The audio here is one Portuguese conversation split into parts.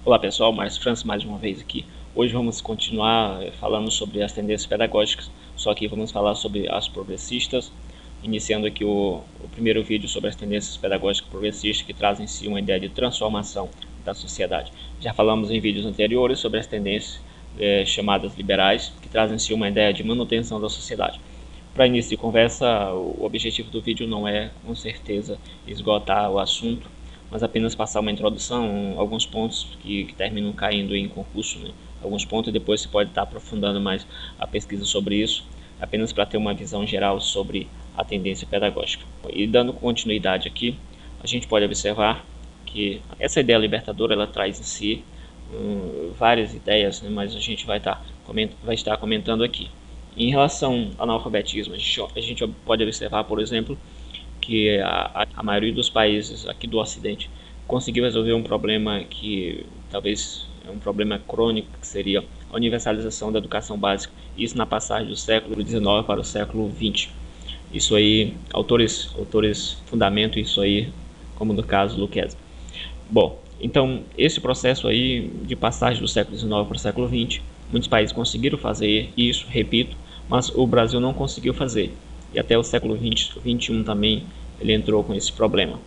Olá pessoal, Márcio França mais uma vez aqui. Hoje vamos continuar falando sobre as tendências pedagógicas, só que vamos falar sobre as progressistas, iniciando aqui o primeiro vídeo sobre as tendências pedagógicas progressistas que trazem em si uma ideia de transformação da sociedade. Já falamos em vídeos anteriores sobre as tendências chamadas liberais, que trazem em si uma ideia de manutenção da sociedade. Para início de conversa, o objetivo do vídeo não é, com certeza, esgotar o assunto, mas apenas passar uma introdução, alguns pontos que terminam caindo em concurso, né? Alguns pontos, e depois você pode estar aprofundando mais a pesquisa sobre isso, apenas para ter uma visão geral sobre a tendência pedagógica. E dando continuidade aqui, a gente pode observar que essa ideia libertadora ela traz em si várias ideias, né? Mas a gente vai estar comentando aqui. Em relação ao analfabetismo, a gente pode observar, por exemplo, que a maioria dos países aqui do Ocidente conseguiu resolver um problema que talvez é um problema crônico, que seria a universalização da educação básica, isso na passagem do século XIX para o século XX. Isso aí, autores fundamentam isso aí, como no caso Lucchesi. Bom, então esse processo aí de passagem do século XIX para o século XX, muitos países conseguiram fazer isso, repito, mas o Brasil não conseguiu fazer. E até o século XXI também ele entrou com esse problema.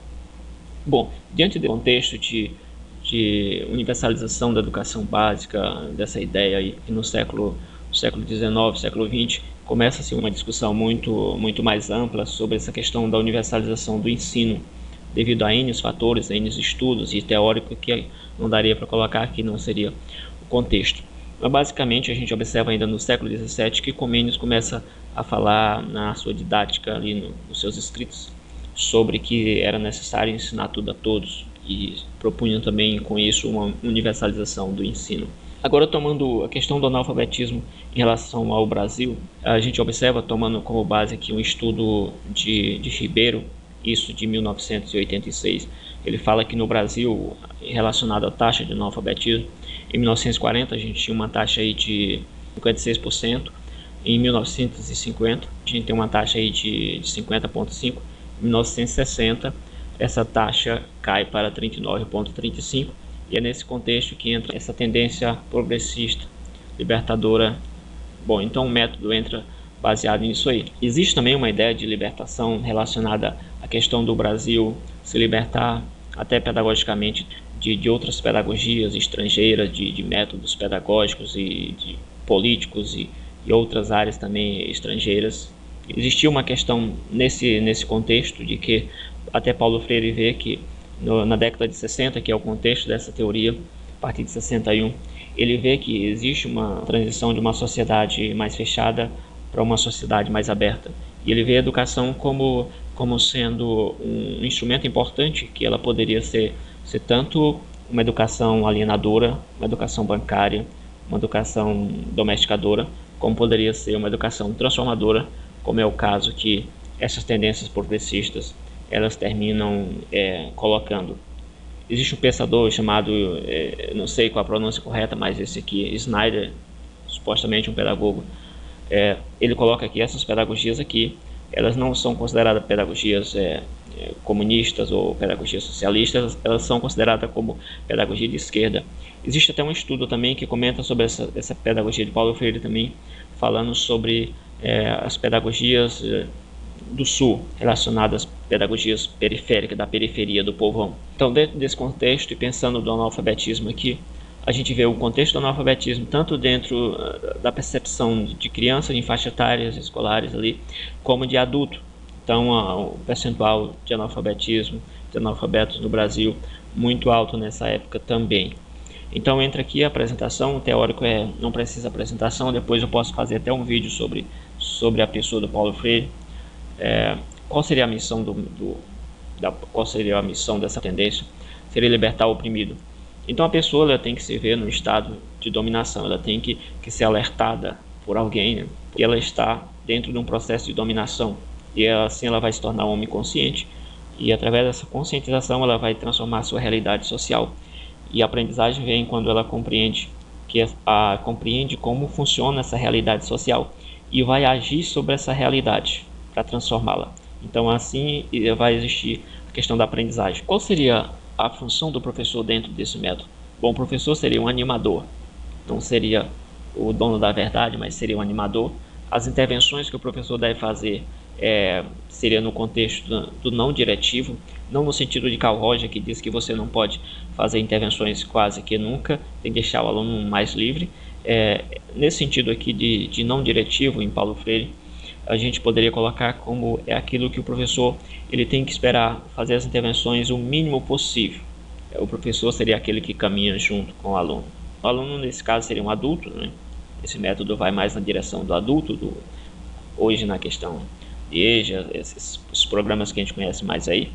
Bom, diante do contexto de universalização da educação básica, dessa ideia aí, que no século XIX, século XX, começa-se uma discussão muito mais ampla sobre essa questão da universalização do ensino, devido a N fatores, N estudos e teóricos que não daria para colocar aqui, não seria o contexto. Mas basicamente a gente observa ainda no século XVII que Comênios começa a falar na sua didática ali nos seus escritos sobre que era necessário ensinar tudo a todos e propunham também com isso uma universalização do ensino. Agora, tomando a questão do analfabetismo em relação ao Brasil, a gente observa, tomando como base aqui um estudo de Ribeiro, isso de 1986, ele fala que no Brasil, relacionado à taxa de analfabetismo, em 1940 a gente tinha uma taxa aí de 56%, em 1950 a gente tem uma taxa aí de 50,5%, em 1960 essa taxa cai para 39,35%, e é nesse contexto que entra essa tendência progressista, libertadora. Bom, então o método entra baseado nisso aí. Existe também uma ideia de libertação relacionada à questão do Brasil se libertar até pedagogicamente de outras pedagogias estrangeiras, de métodos pedagógicos e de políticos e outras áreas também estrangeiras. Existia uma questão nesse contexto de que até Paulo Freire vê que na década de 60, que é o contexto dessa teoria, a partir de 61, ele vê que existe uma transição de uma sociedade mais fechada para uma sociedade mais aberta. E ele vê a educação como sendo um instrumento importante, que ela poderia ser tanto uma educação alienadora, uma educação bancária, uma educação domesticadora, como poderia ser uma educação transformadora, como é o caso que essas tendências progressistas elas terminam colocando. Existe um pensador chamado, não sei qual a pronúncia correta, mas esse aqui, Snyder, supostamente um pedagogo, ele coloca que essas pedagogias aqui, elas não são consideradas pedagogias comunistas ou pedagogias socialistas, elas são consideradas como pedagogia de esquerda. Existe até um estudo também que comenta sobre essa pedagogia de Paulo Freire também, falando sobre as pedagogias do Sul, relacionadas às pedagogias periféricas, da periferia do povão. Então, dentro desse contexto, e pensando no analfabetismo aqui, a gente vê o contexto do analfabetismo tanto dentro da percepção de crianças em faixas etárias escolares ali, como de adulto. Então, o percentual de analfabetismo, de analfabetos no Brasil, muito alto nessa época também. Então entra aqui a apresentação, o teórico não precisa apresentação, depois eu posso fazer até um vídeo sobre a pessoa do Paulo Freire. Qual seria a missão qual seria a missão dessa tendência? Seria libertar o oprimido. Então a pessoa ela tem que se ver no estado de dominação, ela tem que ser alertada por alguém, né? E ela está dentro de um processo de dominação, e assim ela vai se tornar um homem consciente, e através dessa conscientização ela vai transformar a sua realidade social. E a aprendizagem vem quando ela compreende compreende como funciona essa realidade social e vai agir sobre essa realidade para transformá-la. Então assim vai existir a questão da aprendizagem. Qual seria a função do professor dentro desse método? Bom professor seria um animador, não seria o dono da verdade, mas seria um animador. As intervenções que o professor deve fazer seria no contexto do não diretivo, não no sentido de Carl Roger, que diz que você não pode fazer intervenções quase que nunca, tem que deixar o aluno mais livre. Nesse sentido aqui de não diretivo, em Paulo Freire, a gente poderia colocar como aquilo que o professor ele tem que esperar fazer as intervenções o mínimo possível. O professor seria aquele que caminha junto com o aluno. O aluno, nesse caso, seria um adulto, né? Esse método vai mais na direção do adulto, hoje na questão de EJA, esses programas que a gente conhece mais aí.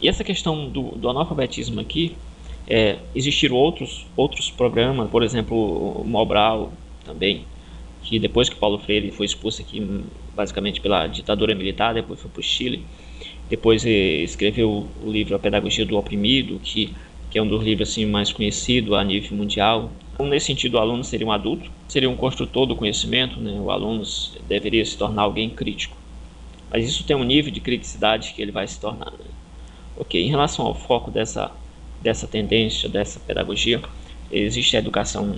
E essa questão do analfabetismo aqui, existiram outros programas, por exemplo, o Mobral também, que depois que Paulo Freire foi expulso aqui, basicamente pela ditadura militar, depois foi para o Chile, depois escreveu o livro A Pedagogia do Oprimido, que é um dos livros assim, mais conhecidos a nível mundial. Então, nesse sentido, o aluno seria um adulto, seria um construtor do conhecimento, né? O aluno deveria se tornar alguém crítico. Mas isso tem um nível de criticidade que ele vai se tornar, né? Ok, em relação ao foco dessa tendência, dessa pedagogia, existe a educação,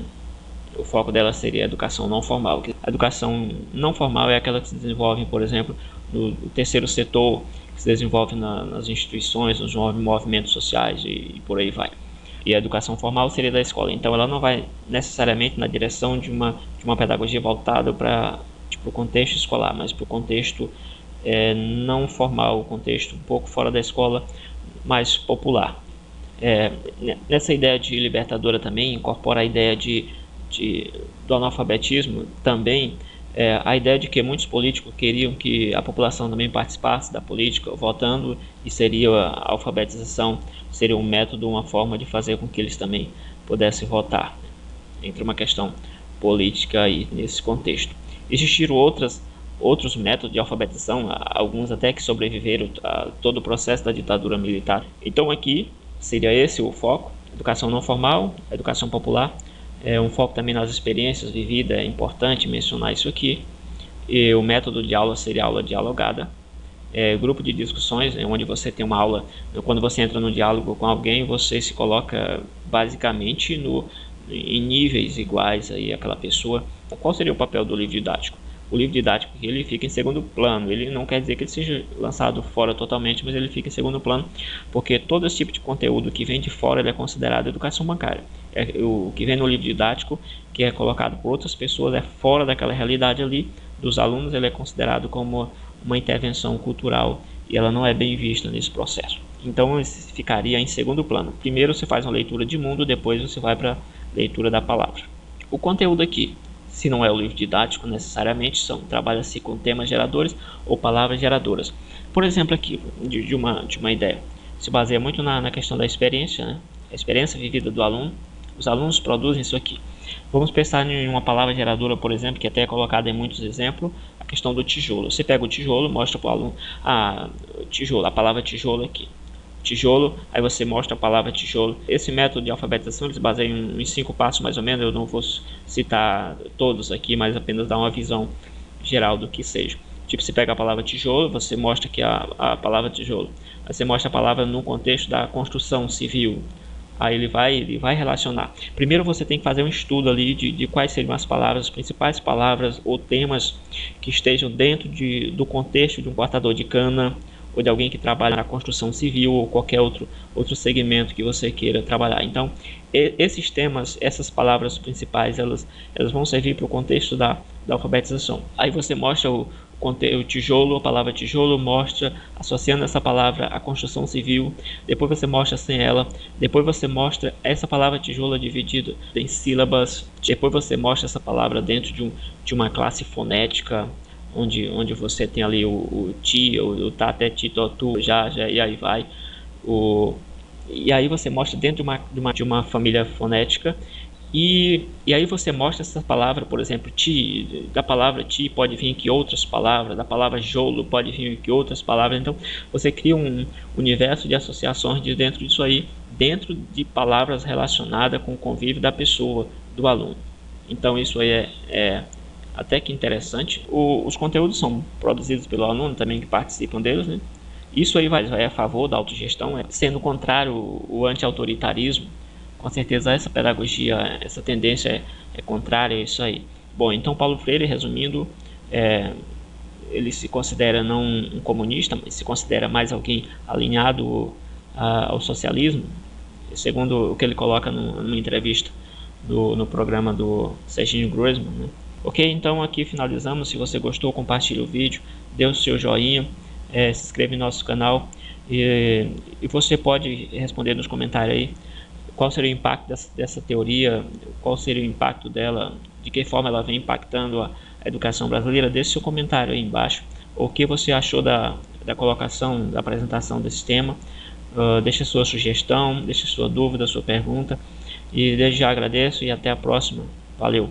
o foco dela seria a educação não formal. A educação não formal é aquela que se desenvolve, por exemplo, no terceiro setor, que se desenvolve nas instituições, nos movimentos sociais e por aí vai. E a educação formal seria da escola. Então ela não vai necessariamente na direção de uma pedagogia voltada para o contexto escolar, mas para o contexto não formal, o contexto um pouco fora da escola, mais popular. Nessa ideia de libertadora também incorpora a ideia do analfabetismo também, a ideia de que muitos políticos queriam que a população também participasse da política, votando, e seria a alfabetização, seria um método, uma forma de fazer com que eles também pudessem votar. Entre uma questão política aí nesse contexto. Existiram outros métodos de alfabetização, alguns até que sobreviveram a todo o processo da ditadura militar. Então aqui seria esse o foco: educação não formal, educação popular. Um foco também nas experiências vividas, é importante mencionar isso aqui. E o método de aula seria aula dialogada. Grupo de discussões, onde você tem uma aula, quando você entra no diálogo com alguém, você se coloca basicamente em níveis iguais aí àquela pessoa. Qual seria o papel do livro didático? O livro didático ele fica em segundo plano. Ele não quer dizer que ele seja lançado fora totalmente, mas ele fica em segundo plano, porque todo esse tipo de conteúdo que vem de fora ele é considerado educação bancária. O que vem no livro didático, que é colocado por outras pessoas, é fora daquela realidade ali dos alunos, ele é considerado como uma intervenção cultural e ela não é bem vista nesse processo. Então ficaria em segundo plano. Primeiro você faz uma leitura de mundo, depois você vai para a leitura da palavra. O conteúdo aqui, se não é o livro didático necessariamente, trabalha-se com temas geradores ou palavras geradoras. Por exemplo, aqui, de uma ideia, se baseia muito na questão da experiência, né? A experiência vivida do aluno. Os alunos produzem isso aqui. Vamos pensar em uma palavra geradora, por exemplo, que até é colocada em muitos exemplos, a questão do tijolo. Você pega o tijolo, mostra para o aluno, tijolo, a palavra tijolo aqui. Tijolo, aí você mostra a palavra tijolo. Esse método de alfabetização se baseia em 5 passos mais ou menos. Eu não vou citar todos aqui, mas apenas dar uma visão geral do que seja. Tipo, você pega a palavra tijolo, você mostra que a palavra tijolo. Aí você mostra a palavra no contexto da construção civil. Aí ele vai relacionar. Primeiro você tem que fazer um estudo ali de quais seriam as principais palavras ou temas que estejam dentro do contexto de um cortador de cana, ou de alguém que trabalha na construção civil, ou qualquer outro segmento que você queira trabalhar. Então, esses temas, essas palavras principais, elas vão servir para o contexto da alfabetização. Aí você mostra o tijolo, a palavra tijolo, mostra associando essa palavra à construção civil, depois você mostra sem ela, depois você mostra essa palavra tijolo dividida em sílabas, depois você mostra essa palavra dentro de uma classe fonética, onde você tem ali o ti, o tá, até ti, to, tu, já, e aí vai. E aí você mostra dentro de uma família fonética. E aí você mostra essa palavra, por exemplo, ti, da palavra ti pode vir que outras palavras, da palavra jolo pode vir que outras palavras. Então você cria um universo de associações dentro disso aí, dentro de palavras relacionadas com o convívio da pessoa, do aluno. Então isso aí é até que interessante. Os conteúdos são produzidos pelo aluno também, que participam deles, né? Isso aí vai a favor da autogestão, sendo contrário o anti-autoritarismo, com certeza essa pedagogia, essa tendência é contrária a isso aí. Bom, então Paulo Freire, resumindo, ele se considera não um comunista, mas se considera mais alguém alinhado ao socialismo, segundo o que ele coloca numa entrevista no programa do Serginho Groisman, né? Ok, então aqui finalizamos. Se você gostou, compartilhe o vídeo, dê o seu joinha, se inscreva em nosso canal e você pode responder nos comentários aí qual seria o impacto dessa teoria, qual seria o impacto dela, de que forma ela vem impactando a educação brasileira. Deixe seu comentário aí embaixo. O que você achou da colocação, da apresentação desse tema. Deixe sua sugestão, deixe sua dúvida, sua pergunta. E desde já agradeço e até a próxima. Valeu!